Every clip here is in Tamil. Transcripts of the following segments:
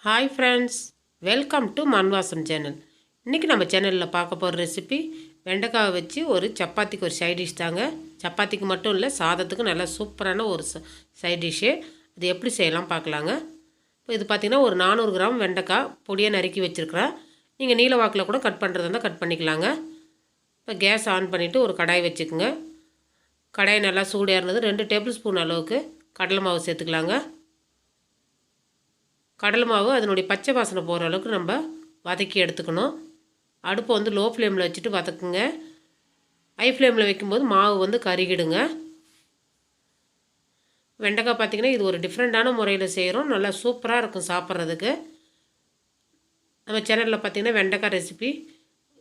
ஹாய் ஃப்ரெண்ட்ஸ், வெல்கம் டு மண் வாசம் சேனல். இன்றைக்கி நம்ம சேனலில் பார்க்க போகிற ரெசிபி வெண்டைக்காவை வச்சு ஒரு சப்பாத்திக்கு ஒரு சைட் டிஷ் தாங்க. சப்பாத்திக்கு மட்டும் இல்லை, சாதத்துக்கு நல்லா சூப்பரான ஒரு சைட் டிஷ்ஷு. அது எப்படி செய்யலாம் பார்க்கலாங்க. இப்போ இது பார்த்திங்கன்னா ஒரு 400 கிராம் வெண்டைக்காய் பொடியாக நறுக்கி வச்சுருக்கிறேன். நீங்கள் நீல வாக்கில் கூட கட் பண்ணுறதா இருந்தால் கட் பண்ணிக்கலாங்க. இப்போ கேஸ் ஆன் பண்ணிவிட்டு ஒரு கடாய் வச்சுக்கோங்க. கடாய் நல்லா சூடாக 2 டேபிள் ஸ்பூன் அளவுக்கு கடலை மாவு சேர்த்துக்கலாங்க. கடலை மாவு அதனுடைய பச்சை வாசனை போகிற அளவுக்கு நம்ம வதக்கி எடுத்துக்கணும். அடுப்பை வந்து லோ ஃப்ளேமில் வச்சுட்டு வதக்குங்க. ஹை ஃப்ளேமில் வைக்கும்போது மாவு கருகிடுங்க. வெண்டைக்காய் பார்த்திங்கன்னா இது ஒரு டிஃப்ரெண்ட்டான முறையில் செய்கிறோம். நல்லா சூப்பராக இருக்கும் சாப்பிட்றதுக்கு. நம்ம சேனலில் பார்த்திங்கன்னா வெண்டைக்காய் ரெசிபி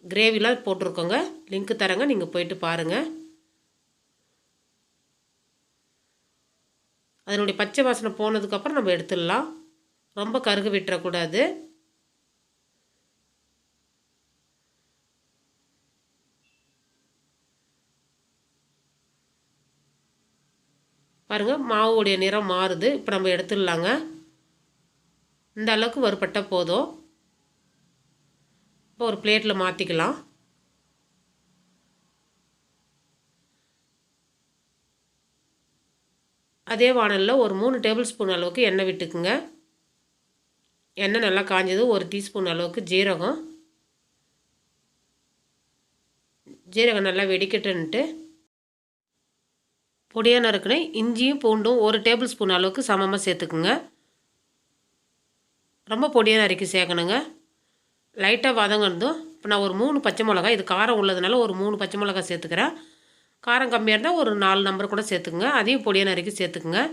கிரேவிலாம் போட்டிருக்கோங்க. லிங்க்கு தரேங்க, நீங்கள் போயிட்டு பாருங்கள். அதனுடைய பச்சை வாசனை போனதுக்கப்புறம் நம்ம எடுத்துடலாம். ரொம்ப கருக விட்டுறக்கூடாது. பாருங்கள், மாவுடைய நிறம் மாறுது. இப்போ நம்ம எடுத்துடலாங்க. இந்த அளவுக்கு வறுபட்டால் போதும். இப்போ ஒரு பிளேட்டில் மாற்றிக்கலாம். அதே வானலில் ஒரு 3 டேபிள் ஸ்பூன் அளவுக்கு எண்ணெய் விட்டுக்குங்க. எண்ணெய் நல்லா காஞ்சது. ஒரு டீஸ்பூன் அளவுக்கு ஜீரகம் நல்லா வெடிக்கட்டுன்ட்டு பொடியாக நறுக்குன இஞ்சியும் பூண்டும் ஒரு டேபிள் ஸ்பூன் அளவுக்கு சமமாக சேர்த்துக்குங்க. ரொம்ப பொடியாக நறுக்கி சேர்க்கணுங்க. லைட்டாக வதங்கினதும் இப்போ நான் ஒரு 3 பச்சை மிளகாய், இது காரம் உள்ளதுனால ஒரு 3 பச்சை மிளகாய் சேர்த்துக்கிறேன். காரம் கம்மியாக இருந்தால் ஒரு 4 நம்பர் கூட சேர்த்துக்குங்க. அதையும் பொடியாக நறுக்கி சேர்த்துக்குங்க.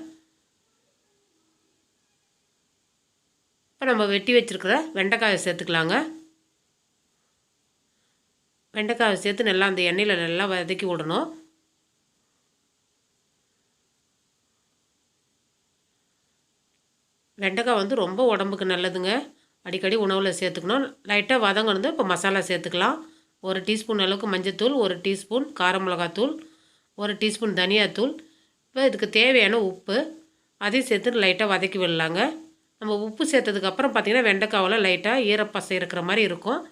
இப்போ நம்ம வெட்டி வச்சுருக்கிற வெண்டைக்காயை சேர்த்துக்கலாங்க. வெண்டைக்காயை சேர்த்து நல்லா அந்த எண்ணெயில் நல்லா வதக்கி விடணும். வெண்டைக்காய் ரொம்ப உடம்புக்கு நல்லதுங்க. அடிக்கடி உணவில் சேர்த்துக்கணும். லைட்டாக வதங்கணும். இப்போ மசாலா சேர்த்துக்கலாம். ஒரு டீஸ்பூன் அளவுக்கு மஞ்சள்தூள், ஒரு டீஸ்பூன் கார மிளகாத்தூள், ஒரு டீஸ்பூன் தனியாத்தூள். இப்போ இதுக்கு தேவையான உப்பு அதையும் சேர்த்து லைட்டாக வதக்கி விடலாங்க. நம்ம உப்பு சேர்த்ததுக்கப்புறம் பார்த்திங்கன்னா வெண்டைக்காவில் லைட்டாக ஈரப்பசை இருக்கிற மாதிரி இருக்கும்.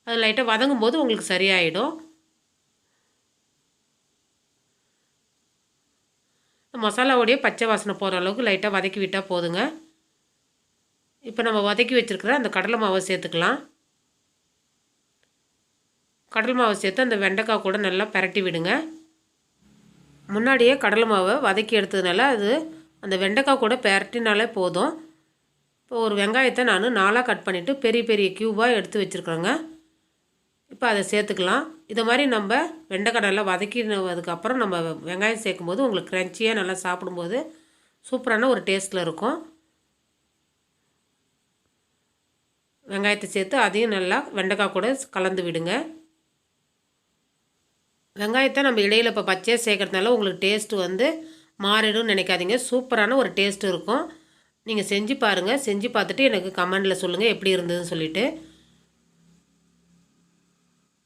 அது லைட்டாக வதங்கும் போது உங்களுக்கு சரியாயிடும். மசாலாவோடைய பச்சை வாசனை போகிற அளவுக்கு லைட்டாக வதக்கி விட்டால் போதுங்க. இப்போ நம்ம வதக்கி வச்சுருக்கிற அந்த கடலை மாவை சேர்த்துக்கலாம். கடலை மாவை சேர்த்து அந்த வெண்டைக்காய் கூட நல்லா பரட்டி விடுங்க. முன்னாடியே கடலை மாவை வதக்கி எடுத்ததுனால அது அந்த வெண்டைக்காய் கூட பரட்டினாலே போதும். இப்போ ஒரு வெங்காயத்தை நான் 4ஆக கட் பண்ணிவிட்டு பெரிய பெரிய க்யூபாக எடுத்து வச்சுருக்குறேங்க. இப்போ அதை சேர்த்துக்கலாம். இதை மாதிரி நம்ம வெண்டைக்காய் நல்லா வதக்கினதுக்கப்புறம் நம்ம வெங்காயம் சேர்க்கும்போது உங்களுக்கு க்ரன்ச்சியாக நல்லா சாப்பிடும்போது சூப்பரான ஒரு டேஸ்ட்டில் இருக்கும். வெங்காயத்தை சேர்த்து அதையும் நல்லா வெண்டைக்காய் கூட கலந்து விடுங்க. வெங்காயத்தை நம்ம இடையில் இப்போ பச்சையாக சேர்க்கறதுனால உங்களுக்கு டேஸ்ட்டு மாறிடும்னு நினைக்காதீங்க. சூப்பரான ஒரு டேஸ்ட்டு இருக்கும். நீங்கள் செஞ்சு பாருங்கள். செஞ்சு பார்த்துட்டு எனக்கு கமெண்டில் சொல்லுங்கள் எப்படி இருந்ததுன்னு சொல்லிவிட்டு.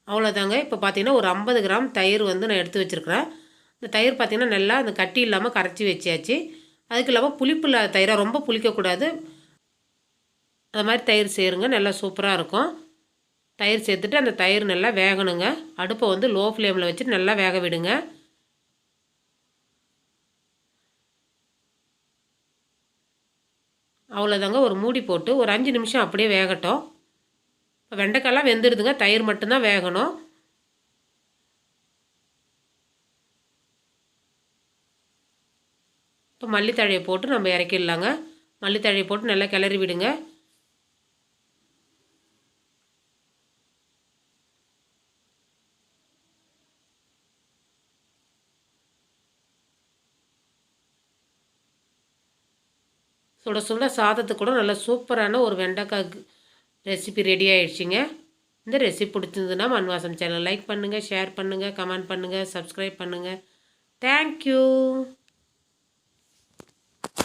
அவ்வளோதாங்க. இப்போ பார்த்திங்கன்னா ஒரு 50 கிராம் தயிர் நான் எடுத்து வச்சுருக்கிறேன். இந்த தயிர் பார்த்திங்கன்னா நல்லா அந்த கட்டி இல்லாமல் கரைச்சி வச்சாச்சு. அதுக்கு இல்லாமல் புளிப்பு இல்லாத தயிராக, ரொம்ப புளிக்கக்கூடாது. அது மாதிரி தயிர் சேருங்க, நல்லா சூப்பராக இருக்கும். தயிர் சேர்த்துட்டு அந்த தயிர் நல்லா வேகணுங்க. அடுப்பை லோ ஃப்ளேமில் வச்சுட்டு நல்லா வேக விடுங்க. அவ்வளோதாங்க. ஒரு மூடி போட்டு ஒரு 5 நிமிஷம் அப்படியே வேகட்டும். இப்போ வெண்டைக்காயெல்லாம் வெந்துடுதுங்க, தயிர் மட்டும்தான் வேகணும். இப்போ மல்லித்தழையை போட்டு நம்ம இறக்கிடலாங்க. மல்லித்தழையை போட்டு நல்லா கிளறி விடுங்க. சுட சுட சாதத்துக்கு கூட நல்லா சூப்பரான ஒரு வெண்டைக்காய் ரெசிபி ரெடி ஆகிடுச்சிங்க. இந்த ரெசிபி பிடிச்சிருந்ததுன்னா மண் வாசம் சேனல் லைக் பண்ணுங்கள், ஷேர் பண்ணுங்கள், கமெண்ட் பண்ணுங்கள், சப்ஸ்கிரைப் பண்ணுங்கள். தேங்க்யூ.